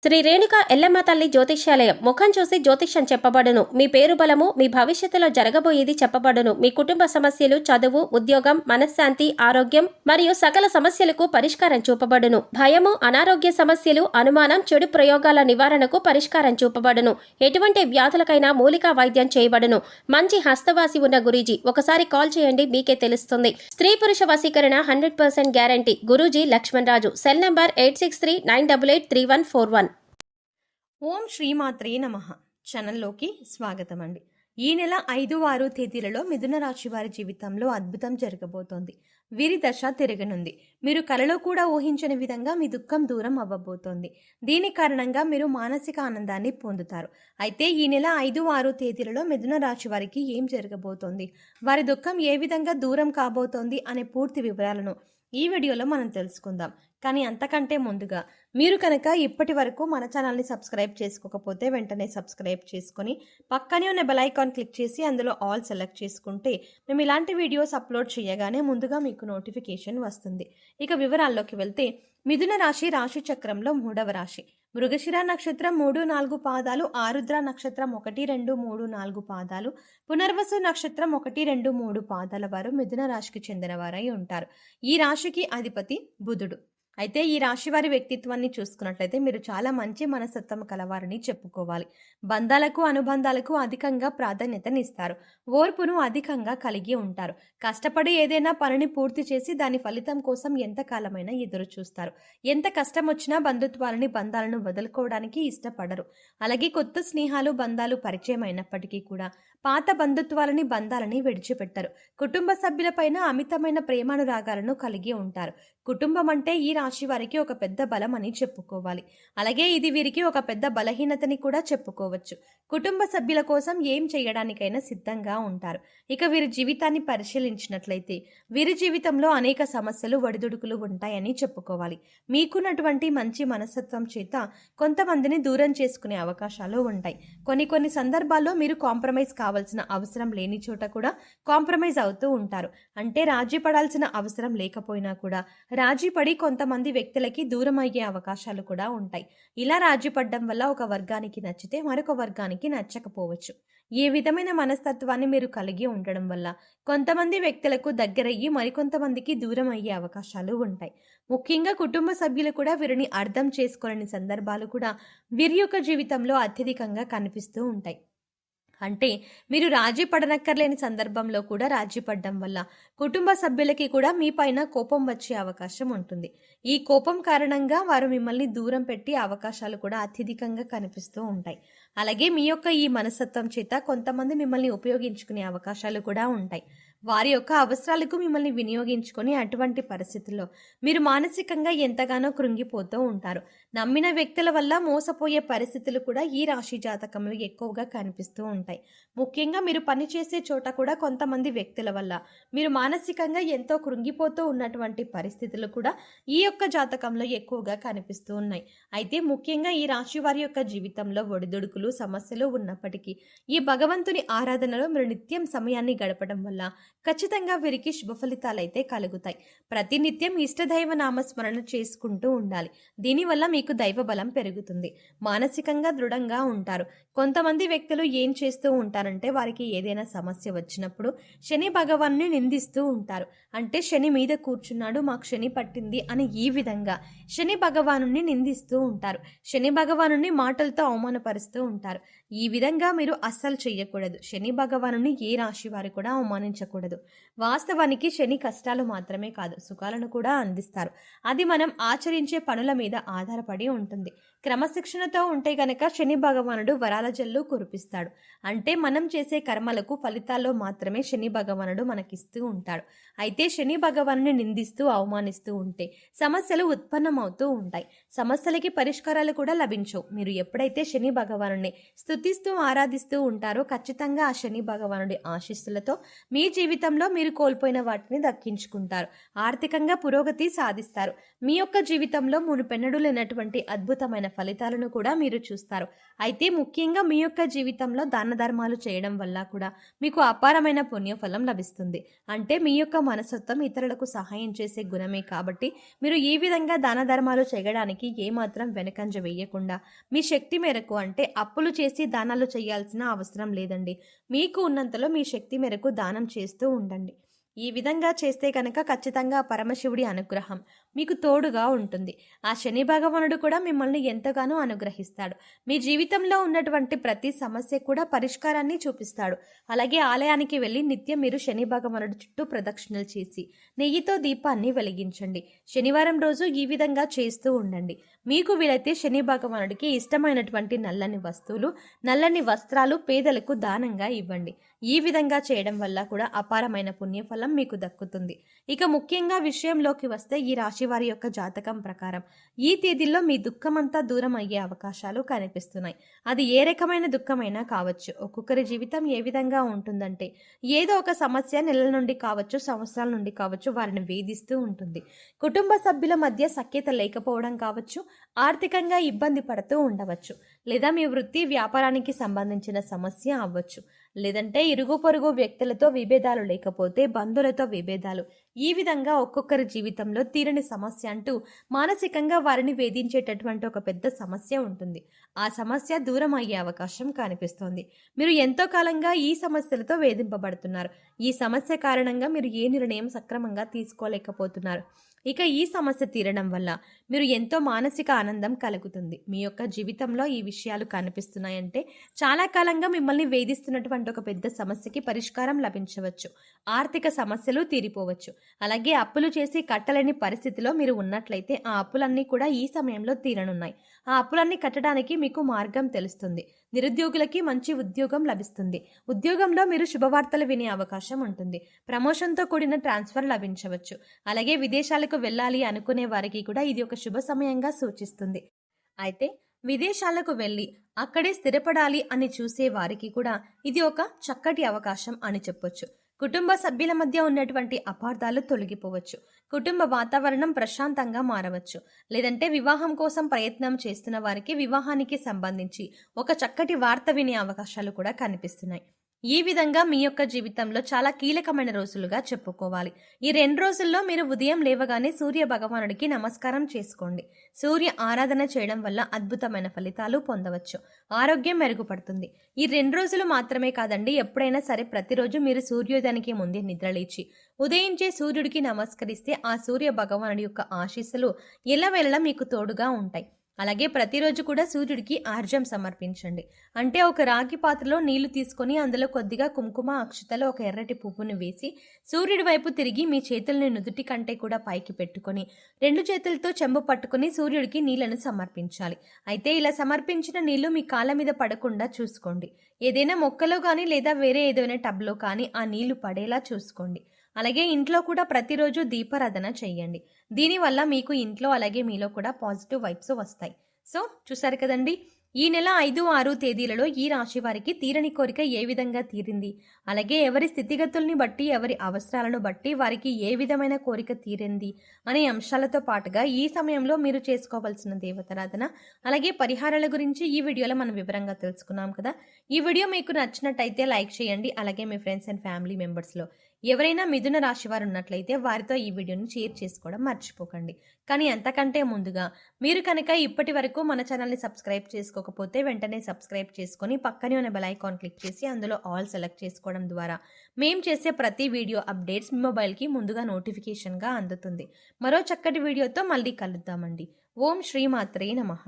శ్రీ రేణుక ఎల్లమ్మ తల్లి జ్యోతిష్యాలయం ముఖం చూసి జ్యోతిష్యం చెప్పబడును. మీ పేరు బలము, మీ భవిష్యత్తులో జరగబోయేది చెప్పబడును. మీ కుటుంబ సమస్యలు, చదువు, ఉద్యోగం, మనశ్శాంతి, ఆరోగ్యం మరియు సకల సమస్యలకు పరిష్కారం చూపబడును. భయము, అనారోగ్య సమస్యలు, అనుమానం, చెడు ప్రయోగాల నివారణకు పరిష్కారం చూపబడును. ఎటువంటి వ్యాధులకైనా మూలికా వైద్యం చేయబడును. మంచి హస్తవాసి ఉన్న గురూజీ, ఒకసారి కాల్ చేయండి, మీకే తెలుస్తుంది. స్త్రీ పురుష వశీకరణ 100% guarantee. Guruji Lakshman Raju. Cell number 8639883141. ఓం శ్రీమాత్రే నమః. ఛానల్లోకి స్వాగతం అండి. ఈ నెల 5, 6 తేదీలలో మిథున రాశి వారి జీవితంలో అద్భుతం జరగబోతోంది. వీరి దశ తిరగనుంది. మీరు కలలో కూడా ఊహించని విధంగా మీ దుఃఖం దూరం అవ్వబోతోంది. దీని కారణంగా మీరు మానసిక ఆనందాన్ని పొందుతారు. అయితే ఈ నెల 5, 6 తేదీలలో మిథున రాశి వారికి ఏం జరగబోతోంది, వారి దుఃఖం ఏ విధంగా దూరం కాబోతోంది అనే పూర్తి వివరాలను ఈ వీడియోలో మనం తెలుసుకుందాం. కానీ అంతకంటే ముందుగా మీరు కనుక ఇప్పటి వరకు మన ఛానల్ని సబ్స్క్రైబ్ చేసుకోకపోతే వెంటనే సబ్స్క్రైబ్ చేసుకొని పక్కనే ఉన్న బెల్ ఐకాన్ క్లిక్ చేసి అందులో ఆల్ సెలెక్ట్ చేసుకుంటే మేము ఇలాంటి వీడియోస్ అప్లోడ్ చేయగానే ముందుగా మీకు నోటిఫికేషన్ వస్తుంది. ఇక వివరాల్లోకి వెళ్తే మిథున రాశి రాశి చక్రంలో 3వ రాశి. మృగశిర నక్షత్రం 3, 4 పాదాలు, ఆరుద్ర నక్షత్రం 1, 2, 3, 4 పాదాలు, పునర్వసు నక్షత్రం 1, 2, 3 పాదాల వారు మిథున రాశికి చెందినవారై ఉంటారు. ఈ రాశికి అధిపతి బుధుడు. అయితే ఈ రాశి వారి వ్యక్తిత్వాన్ని చూసుకున్నట్లయితే మీరు చాలా మంచి మనస్తత్వం కలవారని చెప్పుకోవాలి. బంధాలకు, అనుబంధాలకు అధికంగా ప్రాధాన్యతనిస్తారు. ఓర్పును అధికంగా కలిగి ఉంటారు. కష్టపడి ఏదైనా పనిని పూర్తి చేసి దాని ఫలితం కోసం ఎంతకాలమైనా ఎదురు చూస్తారు. ఎంత కష్టం వచ్చినా బంధాలను వదులుకోవడానికి ఇష్టపడరు. అలాగే కొత్త స్నేహాలు, బంధాలు పరిచయం అయినప్పటికీ కూడా పాత బంధాలని విడిచిపెట్టరు. కుటుంబ సభ్యులపైన అమితమైన ప్రేమానురాగాలను కలిగి ఉంటారు. కుటుంబం అంటే ఈ రాశి వారికి ఒక పెద్ద బలం అని చెప్పుకోవాలి. అలాగే ఇది వీరికి ఒక పెద్ద బలహీనతని కూడా చెప్పుకోవచ్చు. కుటుంబ సభ్యుల కోసం ఏం చేయడానికైనా సిద్ధంగా ఉంటారు. ఇక వీరి జీవితాన్ని పరిశీలించినట్లయితే వీరి జీవితంలో అనేక సమస్యలు, ఒడిదుడుకులు ఉంటాయని చెప్పుకోవాలి. మీకున్నటువంటి మంచి మనస్తత్వం చేత కొంతమందిని దూరం చేసుకునే అవకాశాలు ఉంటాయి. కొన్ని సందర్భాల్లో మీరు కాంప్రమైజ్ కావాల్సిన అవసరం లేని చోట కూడా కాంప్రమైజ్ అవుతూ ఉంటారు. అంటే రాజీ పడాల్సిన అవసరం లేకపోయినా కూడా రాజీ పడి కొంతమంది వ్యక్తులకి దూరం అయ్యే అవకాశాలు కూడా ఉంటాయి. ఇలా రాజీ పడడం వల్ల ఒక వర్గానికి నచ్చితే మరొక వర్గానికి నచ్చకపోవచ్చు. ఈ విధమైన మనస్తత్వాన్ని మీరు కలిగి ఉండడం వల్ల కొంతమంది వ్యక్తులకు దగ్గరయ్యి మరికొంతమందికి దూరం అయ్యే అవకాశాలు ఉంటాయి. ముఖ్యంగా కుటుంబ సభ్యులు కూడా వీరిని అర్థం చేసుకోలేని సందర్భాలు కూడా వీరి యొక్క జీవితంలో అత్యధికంగా కనిపిస్తూ ఉంటాయి. అంటే మీరు రాజీ పడనక్కర్లేని సందర్భంలో కూడా రాజీ పడడం వల్ల కుటుంబ సభ్యులకి కూడా మీ పైన కోపం వచ్చే అవకాశం ఉంటుంది. ఈ కోపం కారణంగా వారు మిమ్మల్ని దూరం పెట్టే అవకాశాలు కూడా అత్యధికంగా కనిపిస్తూ ఉంటాయి. అలాగే మీ యొక్క ఈ మనస్తత్వం చేత కొంతమంది మిమ్మల్ని ఉపయోగించుకునే అవకాశాలు కూడా ఉంటాయి. వారి యొక్క అవసరాలకు మిమ్మల్ని వినియోగించుకొని అటువంటి పరిస్థితుల్లో మీరు మానసికంగా ఎంతగానో కృంగిపోతూ ఉంటారు. నమ్మిన వ్యక్తుల వల్ల మోసపోయే పరిస్థితులు కూడా ఈ రాశి జాతకంలో ఎక్కువగా కనిపిస్తూ ఉంటాయి. ముఖ్యంగా మీరు పనిచేసే చోట కూడా కొంతమంది వ్యక్తుల వల్ల మీరు మానసికంగా ఎంతో కృంగిపోతూ ఉన్నటువంటి పరిస్థితులు కూడా ఈ యొక్క జాతకంలో ఎక్కువగా కనిపిస్తూ ఉన్నాయి. అయితే ముఖ్యంగా ఈ రాశి వారి యొక్క జీవితంలో ఒడిదుడుకులు, సమస్యలు ఉన్నప్పటికీ ఈ భగవంతుని ఆరాధనలో మీరు నిత్యం సమయాన్ని గడపడం వల్ల ఖచ్చితంగా వీరికి శుభ ఫలితాలైతే కలుగుతాయి. ప్రతినిత్యం ఇష్టదైవ నామస్మరణ చేసుకుంటూ ఉండాలి. దీనివల్ల మీకు దైవ బలం పెరుగుతుంది. మానసికంగా దృఢంగా ఉంటారు. కొంతమంది వ్యక్తులు ఏం చేస్తూ ఉంటారంటే వారికి ఏదైనా సమస్య వచ్చినప్పుడు శని భగవాన్ని నిందిస్తూ ఉంటారు. అంటే శని మీద కూర్చున్నాడు, మాకు శని పట్టింది అని ఈ విధంగా శని భగవాను నిందిస్తూ ఉంటారు. శని భగవాను మాటలతో అవమానపరుస్తూ ఉంటారు. ఈ విధంగా మీరు అస్సలు చెయ్యకూడదు. శని భగవాను ఏ రాశి వారు కూడా అవమానించకూడదు. వాస్తవానికి శని కష్టాలు మాత్రమే కాదు, సుఖాలను కూడా అందిస్తారు. అది మనం ఆచరించే పనుల మీద ఆధారపడి ఉంటుంది. క్రమశిక్షణతో ఉంటే గనక శని భగవానుడు వరాల జల్లు కురిపిస్తాడు. అంటే మనం చేసే కర్మలకు ఫలితాల్లో మాత్రమే శని భగవానుడు మనకిస్తూ ఉంటాడు. అయితే శని భగవాను నిందిస్తూ అవమానిస్తూ ఉంటే సమస్యలు ఉత్పన్నమవుతూ ఉంటాయి. సమస్యలకి పరిష్కారాలు కూడా లభించవు. మీరు ఎప్పుడైతే శని భగవానుని స్తుతిస్తూ ఆరాధిస్తూ ఉంటారో ఖచ్చితంగా ఆ శని భగవానుడి ఆశీస్సులతో మీ జీవితంలో మీరు కోల్పోయిన వాటిని దక్కించుకుంటారు. ఆర్థికంగా పురోగతి సాధిస్తారు. మీ యొక్క జీవితంలో మునుపెన్నడూ లేనటువంటి అద్భుతమైన ఫలితాలను కూడా మీరు చూస్తారు. అయితే ముఖ్యంగా మీ యొక్క జీవితంలో దాన ధర్మాలు చేయడం వల్ల కూడా మీకు అపారమైన పుణ్యఫలం లభిస్తుంది. అంటే మీ యొక్క మనస్తత్వం ఇతరులకు సహాయం చేసే గుణమే కాబట్టి మీరు ఈ విధంగా దాన ధర్మాలు చేయడానికి ఏమాత్రం వెనకంజ వేయకుండా మీ శక్తి మేరకు, అంటే అప్పులు చేసి దానాలు చేయాల్సిన అవసరం లేదండి. మీకు ఉన్నంతలో మీ శక్తి మేరకు దానం చేస్తూ ఉండండి. ఈ విధంగా చేస్తే కనుక ఖచ్చితంగా పరమశివుడి అనుగ్రహం మీకు తోడుగా ఉంటుంది. ఆ శని భగవానుడు కూడా మిమ్మల్ని ఎంతగానో అనుగ్రహిస్తాడు. మీ జీవితంలో ఉన్నటువంటి ప్రతి సమస్య కూడా పరిష్కారాన్ని చూపిస్తాడు. అలాగే ఆలయానికి వెళ్ళి నిత్యం మీరు శని భగవానుడి చుట్టూ ప్రదక్షిణలు చేసి నెయ్యితో దీపాన్ని వెలిగించండి. శనివారం రోజు ఈ విధంగా చేస్తూ ఉండండి. మీకు వీలైతే శని భగవానుడికి ఇష్టమైనటువంటి నల్లని వస్తువులు, నల్లని వస్త్రాలు పేదలకు దానంగా ఇవ్వండి. ఈ విధంగా చేయడం వల్ల కూడా అపారమైన పుణ్యఫలం మీకు దక్కుతుంది. ఇక ముఖ్యంగా విషయంలోకి వస్తే ఈ రాశి వారి యొక్క జాతకం ప్రకారం ఈ తేదీల్లో మీ దుఃఖమంతా దూరం అయ్యే అవకాశాలు కనిపిస్తున్నాయి. అది ఏ రకమైన దుఃఖమైనా కావచ్చు. ఒక్కొక్కరి జీవితం ఏ విధంగా ఉంటుందంటే ఏదో ఒక సమస్య నెలల నుండి కావచ్చు, సంవత్సరాల నుండి కావచ్చు వారిని వేధిస్తూ ఉంటుంది. కుటుంబ సభ్యుల మధ్య సఖ్యత లేకపోవడం కావచ్చు, ఆర్థికంగా ఇబ్బంది పడుతూ ఉండవచ్చు, లేదా మీ వృత్తి వ్యాపారానికి సంబంధించిన సమస్య అవ్వచ్చు, లేదంటే ఇరుగు పొరుగు వ్యక్తులతో విభేదాలు, లేకపోతే బంధువులతో విభేదాలు. ఈ విధంగా ఒక్కొక్కరి జీవితంలో తీరని సమస్య అంటూ మానసికంగా వారిని వేధించేటటువంటి ఒక పెద్ద సమస్య ఉంటుంది. ఆ సమస్య దూరం అయ్యే అవకాశం కనిపిస్తోంది. మీరు ఎంతో కాలంగా ఈ సమస్యలతో వేధింపబడుతున్నారు. ఈ సమస్య కారణంగా మీరు ఏ నిర్ణయం సక్రమంగా తీసుకోలేకపోతున్నారు. ఇక ఈ సమస్య తీరడం వల్ల మీరు ఎంతో మానసిక ఆనందం కలుగుతుంది. మీ యొక్క జీవితంలో ఈ విషయాలు కనిపిస్తున్నాయంటే చాలా కాలంగా మిమ్మల్ని వేధిస్తున్నటువంటి ఒక పెద్ద సమస్యకి పరిష్కారం లభించవచ్చు. ఆర్థిక సమస్యలు తీరిపోవచ్చు. అలాగే అప్పులు చేసి కట్టలేని పరిస్థితిలో మీరు ఉన్నట్లయితే ఆ అప్పులన్నీ కూడా ఈ సమయంలో తీరనున్నాయి. ఆ అప్పులన్నీ కట్టడానికి మీకు మార్గం తెలుస్తుంది. నిరుద్యోగులకి మంచి ఉద్యోగం లభిస్తుంది. ఉద్యోగంలో మీరు శుభవార్తలు వినే అవకాశం ఉంటుంది. ప్రమోషన్తో కూడిన ట్రాన్స్ఫర్ లభించవచ్చు. అలాగే విదేశాలకు వెళ్ళాలి అనుకునే వారికి కూడా ఇది ఒక శుభ సమయంగా సూచిస్తుంది. అయితే విదేశాలకు వెళ్ళి అక్కడే స్థిరపడాలి అని చూసే వారికి కూడా ఇది ఒక చక్కటి అవకాశం అని చెప్పొచ్చు. కుటుంబ సభ్యుల మధ్య ఉన్నటువంటి అపార్థాలు తొలగిపోవచ్చు. కుటుంబ వాతావరణం ప్రశాంతంగా మారవచ్చు. లేదంటే వివాహం కోసం ప్రయత్నం చేస్తున్న వారికి వివాహానికి సంబంధించి ఒక చక్కటి వార్త వినే అవకాశాలు కూడా కనిపిస్తున్నాయి. ఈ విధంగా మీ యొక్క జీవితంలో చాలా కీలకమైన రోజులుగా చెప్పుకోవాలి. ఈ 2 రోజుల్లో మీరు ఉదయం లేవగానే సూర్య భగవానుడికి నమస్కారం చేసుకోండి. సూర్య ఆరాధన చేయడం వల్ల అద్భుతమైన ఫలితాలు పొందవచ్చు. ఆరోగ్యం మెరుగుపడుతుంది. ఈ 2 రోజులు మాత్రమే కాదండి, ఎప్పుడైనా సరే ప్రతిరోజు మీరు సూర్యోదయానికి ముందే నిద్రలేచి ఉదయించే సూర్యుడికి నమస్కరిస్తే ఆ సూర్య భగవానుడి యొక్క ఆశీస్సులు ఎల్లవేళలా మీకు తోడుగా ఉంటాయి. అలాగే ప్రతిరోజు కూడా సూర్యుడికి ఆర్జం సమర్పించండి. అంటే ఒక రాగి పాత్రలో నీళ్లు తీసుకొని అందులో కొద్దిగా కుంకుమ, అక్షతలో ఒక ఎర్రటి పువ్వును వేసి సూర్యుడి వైపు తిరిగి మీ చేతుల్ని నుదుటి కంటే కూడా పైకి పెట్టుకొని 2 చేతులతో చెంబు పట్టుకుని సూర్యుడికి నీళ్లను సమర్పించాలి. అయితే ఇలా సమర్పించిన నీళ్లు మీ కాళ్ళ మీద పడకుండా చూసుకోండి. ఏదైనా మొక్కలో కానీ లేదా వేరే ఏదైనా టబ్లో కానీ ఆ నీళ్లు పడేలా చూసుకోండి. అలాగే ఇంట్లో కూడా ప్రతిరోజు దీపారాధన చేయండి. దీనివల్ల మీకు ఇంట్లో అలాగే మీలో కూడా పాజిటివ్ వైబ్స్ వస్తాయి. సో చూసారు కదండి, ఈ నెల 5, 6 తేదీలలో ఈ రాశి వారికి తీరని కోరిక ఏ విధంగా తీరింది, అలాగే ఎవరి స్థితిగతుల్ని బట్టి, ఎవరి అవసరాలను బట్టి వారికి ఏ విధమైన కోరిక తీరింది అనే అంశాలతో పాటుగా ఈ సమయంలో మీరు చేసుకోవాల్సిన దేవతారాధన అలాగే పరిహారాల గురించి ఈ వీడియోలో మనం వివరంగా తెలుసుకున్నాం కదా. ఈ వీడియో మీకు నచ్చినట్టయితే లైక్ చేయండి. అలాగే మీ ఫ్రెండ్స్ అండ్ ఫ్యామిలీ మెంబర్స్లో ఎవరైనా మిథున రాశి వారు ఉన్నట్లయితే వారితో ఈ వీడియోని షేర్ చేసుకోవడం మర్చిపోకండి. కానీ అంతకంటే ముందుగా మీరు కనుక ఇప్పటి వరకు మన ఛానల్ని సబ్స్క్రైబ్ చేసుకోకపోతే వెంటనే సబ్స్క్రైబ్ చేసుకొని పక్కనే ఉన్న బెల్ ఐకాన్ క్లిక్ చేసి అందులో ఆల్ సెలెక్ట్ చేసుకోవడం ద్వారా మేము చేసే ప్రతి వీడియో అప్డేట్స్ మీ మొబైల్కి ముందుగా నోటిఫికేషన్గా అందుతుంది. మరో చక్కటి వీడియోతో మళ్ళీ కలుద్దామండి. ఓం శ్రీమాత్రే నమః.